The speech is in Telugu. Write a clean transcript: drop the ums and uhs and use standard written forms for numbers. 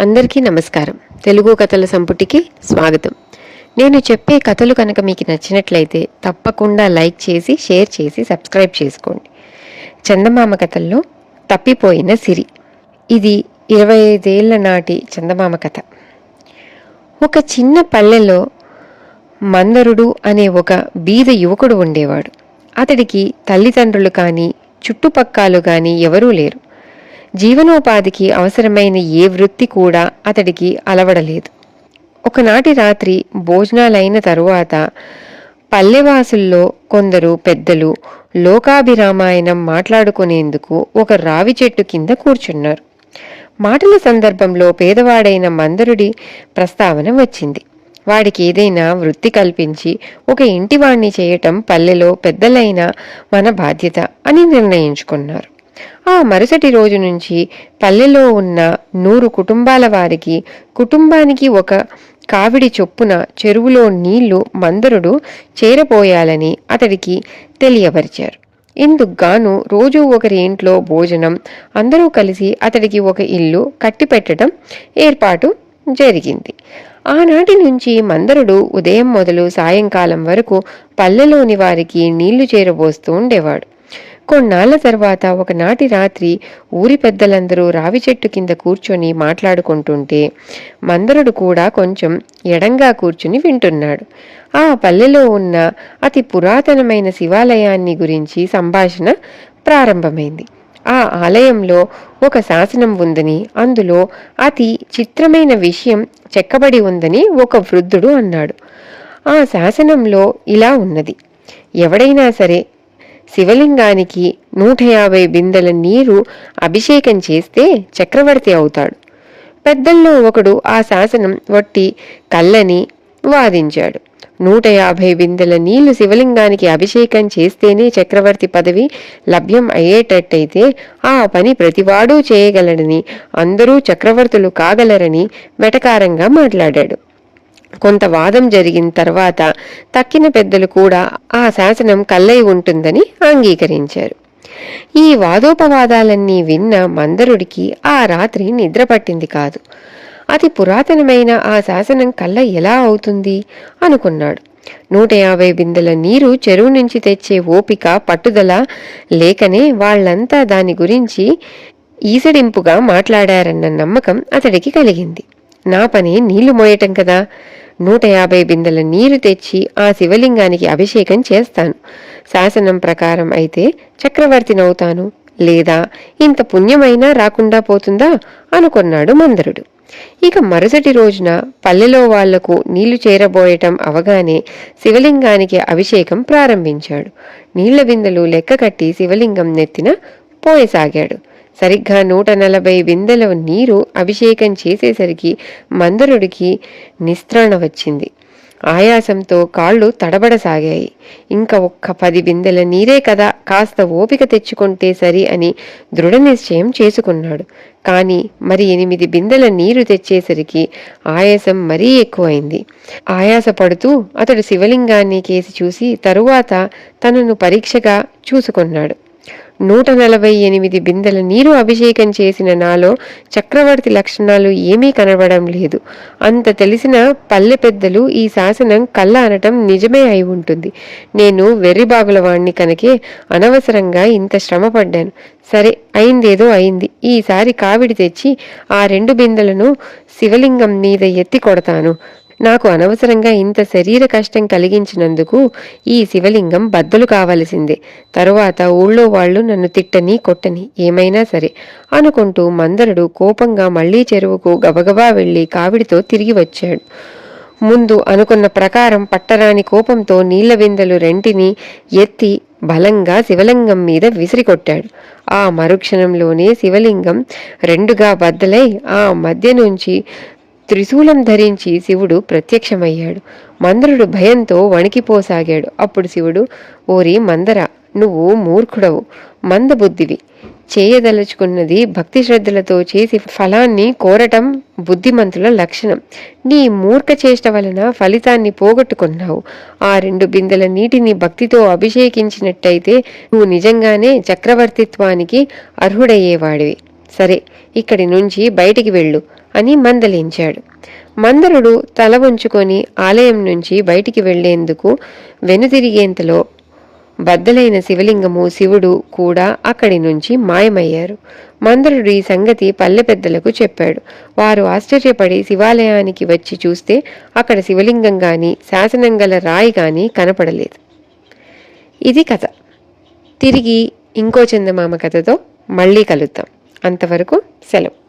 అందరికీ నమస్కారం. తెలుగు కథల సంపుటికి స్వాగతం. నేను చెప్పే కథలు కనుక మీకు నచ్చినట్లయితే తప్పకుండా లైక్ చేసి, షేర్ చేసి, సబ్స్క్రైబ్ చేసుకోండి. చందమామ కథల్లో తప్పిపోయిన సిరి. ఇది 25 ఏళ్ల నాటి చందమామ కథ. ఒక చిన్న పల్లెలో మందరుడు అనే ఒక బీద యువకుడు ఉండేవాడు. అతడికి తల్లిదండ్రులు కానీ చుట్టుపక్కలు కానీ ఎవరూ లేరు. జీవనోపాధికి అవసరమైన ఏ వృత్తి కూడా అతడికి అలవడలేదు. ఒకనాటి రాత్రి భోజనాలైన తరువాత పల్లెవాసుల్లో కొందరు పెద్దలు లోకాభిరామాయణం మాట్లాడుకునేందుకు ఒక రావి చెట్టు కింద కూర్చున్నారు. మాటల సందర్భంలో పేదవాడైన మందరుడి ప్రస్తావన వచ్చింది. వాడికి ఏదైనా వృత్తి కల్పించి ఒక ఇంటివాణ్ణి చేయటం పల్లెలో పెద్దలైన మన బాధ్యత అని నిర్ణయించుకున్నారు. ఆ మరుసటి రోజు నుంచి పల్లెలో ఉన్న 100 కుటుంబాల వారికి కుటుంబానికి ఒక కావిడి చొప్పున చెరువులో నీళ్లు మందరుడు చేరపోయాలని అతడికి తెలియపరిచారు. ఇందుకుగాను రోజూ ఒకరి ఇంట్లో భోజనం, అందరూ కలిసి అతడికి ఒక ఇల్లు కట్టిపెట్టడం ఏర్పాటు జరిగింది. ఆనాటి నుంచి మందరుడు ఉదయం మొదలు సాయంకాలం వరకు పల్లెలోని వారికి నీళ్లు చేరబోస్తూ ఉండేవాడు. కొన్నాళ్ల తర్వాత ఒకనాటి రాత్రి ఊరి పెద్దలందరూ రావి చెట్టు కింద కూర్చొని మాట్లాడుకుంటుంటే మందరుడు కూడా కొంచెం ఎడంగా కూర్చుని వింటున్నాడు. ఆ పల్లెలో ఉన్న అతి పురాతనమైన శివాలయాన్ని గురించి సంభాషణ ప్రారంభమైంది. ఆ ఆలయంలో ఒక శాసనం ఉందని, అందులో అతి చిత్రమైన విషయం చెక్కబడి ఉందని ఒక వృద్ధుడు అన్నాడు. ఆ శాసనంలో ఇలా ఉన్నది: ఎవడైనా సరే శివలింగానికి 150 బిందెల నీరు అభిషేకం చేస్తే చక్రవర్తి అవుతాడు. పెద్దల్లో ఒకడు ఆ శాసనం వట్టి కల్లని వాదించాడు. 150 బిందెల నీళ్లు శివలింగానికి అభిషేకం చేస్తేనే చక్రవర్తి పదవి లభ్యం అయ్యేటట్టయితే ఆ పని ప్రతివాడూ చేయగలడని, అందరూ చక్రవర్తులు కాగలరని వెటకారంగా మాట్లాడాడు. కొంత వాదం జరిగిన తర్వాత తక్కిన పెద్దలు కూడా ఆ శాసనం కల్లై ఉంటుందని అంగీకరించారు. ఈ వాదోపవాదాలన్నీ విన్న మందరుడికి ఆ రాత్రి నిద్ర పట్టింది కాదు. అతి పురాతనమైన ఆ శాసనం కల్ల ఎలా అవుతుంది అనుకున్నాడు. 150 బిందెల నీరు చెరువు నుంచి తెచ్చే ఓపిక, పట్టుదల లేకనే వాళ్లంతా దాని గురించి ఈసడింపుగా మాట్లాడారన్న నమ్మకం అతడికి కలిగింది. నా పని నీళ్లు మోయటం కదా, 150 బిందెల నీరు తెచ్చి ఆ శివలింగానికి అభిషేకం చేస్తాను. శాసనం ప్రకారం అయితే చక్రవర్తినవుతాను, లేదా ఇంత పుణ్యమైనా రాకుండా పోతుందా అనుకున్నాడు మందరుడు. ఇక మరుసటి రోజున పల్లెలో వాళ్లకు నీళ్లు చేరబోయటం అవగానే శివలింగానికి అభిషేకం ప్రారంభించాడు. నీళ్ల బిందెలు లెక్క కట్టి శివలింగం నెత్తిన పోయసాగాడు. సరిగ్గా 140 బిందెల నీరు అభిషేకం చేసేసరికి మందరుడికి నిస్త్రాణ వచ్చింది. ఆయాసంతో కాళ్ళు తడబడసాగాయి. ఇంకా ఒక్క 10 బిందెల నీరే కదా, కాస్త ఓపిక తెచ్చుకుంటే సరి అని దృఢ నిశ్చయం చేసుకున్నాడు. కానీ మరి 8 బిందెల నీరు తెచ్చేసరికి ఆయాసం మరీ ఎక్కువైంది. ఆయాసపడుతూ అతడు శివలింగాన్ని కేసి చూసి తరువాత తనను పరీక్షగా చూసుకున్నాడు. 148 బిందెల నీరు అభిషేకం చేసిన నాలో చక్రవర్తి లక్షణాలు ఏమీ కనబడడం లేదు. అంత తెలిసిన పల్లె పెద్దలు ఈ శాసనం కళ్ళ అనటం నిజమే అయి ఉంటుంది. నేను వెర్రిబాగులవాణ్ణి కనుకే అనవసరంగా ఇంత శ్రమ పడ్డాను. సరే, అయిందేదో అయింది. ఈసారి కావిడి తెచ్చి ఆ 2 బిందెలను శివలింగం మీద ఎత్తి కొడతాను. నాకు అనవసరంగా ఇంత శరీర కష్టం కలిగించినందుకు ఈ శివలింగం బద్దలు కావలసిందే. తరువాత ఊళ్ళో వాళ్ళు నన్ను తిట్టని కొట్టని, ఏమైనా సరే అనుకుంటూ మందరుడు కోపంగా మళ్లీ చెరువుకు గబగబా వెళ్లి కావిడితో తిరిగి వచ్చాడు. ముందు అనుకున్న ప్రకారం పట్టరాని కోపంతో నీళ్ల బిందెలు 2 ఎత్తి బలంగా శివలింగం మీద విసిరికొట్టాడు. ఆ మరుక్షణంలోనే శివలింగం 2గా బద్దలై ఆ మధ్య నుంచి త్రిశూలం ధరించి శివుడు ప్రత్యక్షమయ్యాడు. మందరుడు భయంతో వణికిపోసాగాడు. అప్పుడు శివుడు, ఓరి మందర, నువ్వు మూర్ఖుడవు, మందబుద్ధివి. చేయదలుచుకున్నది భక్తి శ్రద్ధలతో చేసి ఫలాన్ని కోరటం బుద్ధిమంతుల లక్షణం. నీ మూర్ఖ చేష్ట వలన ఫలితాన్ని పోగొట్టుకున్నావు. ఆ 2 బిందెల నీటిని భక్తితో అభిషేకించినట్టయితే నువ్వు నిజంగానే చక్రవర్తిత్వానికి అర్హుడయ్యేవాడివి. సరే, ఇక్కడి నుంచి బయటికి వెళ్ళు అని మందలించాడు. మందరుడు తల వంచుకొని ఆలయం నుంచి బయటికి వెళ్లేందుకు వెనుదిరిగేంతలో బద్దలైన శివలింగము, శివుడు కూడా అక్కడి నుంచి మాయమయ్యారు. మందరుడు ఈ సంగతి పల్లె పెద్దలకు చెప్పాడు. వారు ఆశ్చర్యపడి శివాలయానికి వచ్చి చూస్తే అక్కడ శివలింగం గాని శాసనం గల రాయి గాని కనపడలేదు. ఇది కథ. తిరిగి ఇంకో చందమామ కథతో మళ్ళీ కలుద్దాం. అంతవరకు సెలవు.